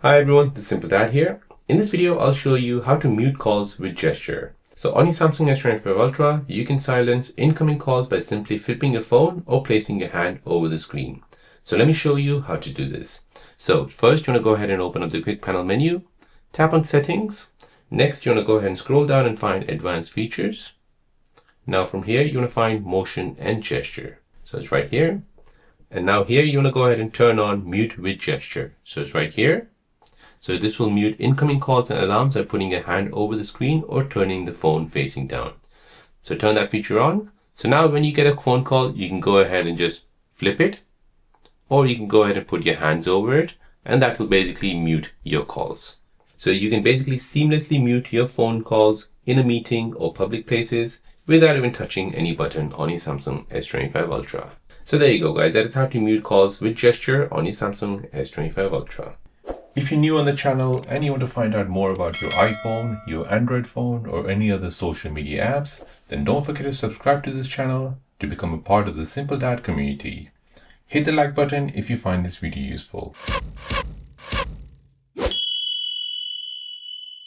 Hi everyone, this is Simple Dad here. In this video, I'll show you how to mute calls with gesture. So on your Samsung S25 Ultra, you can silence incoming calls by simply flipping your phone or placing your hand over the screen. So let me show you how to do this. So first, you want to go ahead and open up the quick panel menu, tap on settings. Next, you want to go ahead and scroll down and find advanced features. Now from here, you want to find motion and gesture. So it's right here. And now here, you want to go ahead and turn on mute with gesture. So it's right here. So this will mute incoming calls and alarms by putting your hand over the screen or turning the phone facing down. So turn that feature on. So now when you get a phone call, you can go ahead and just flip it, or you can go ahead and put your hands over it, and that will basically mute your calls. So you can basically seamlessly mute your phone calls in a meeting or public places without even touching any button on your Samsung S25 Ultra. So there you go, guys. That is how to mute calls with gesture on your Samsung S25 Ultra. If you're new on the channel and you want to find out more about your iPhone, your Android phone, or any other social media apps, then don't forget to subscribe to this channel to become a part of the Simple Dad community. Hit the like button if you find this video useful.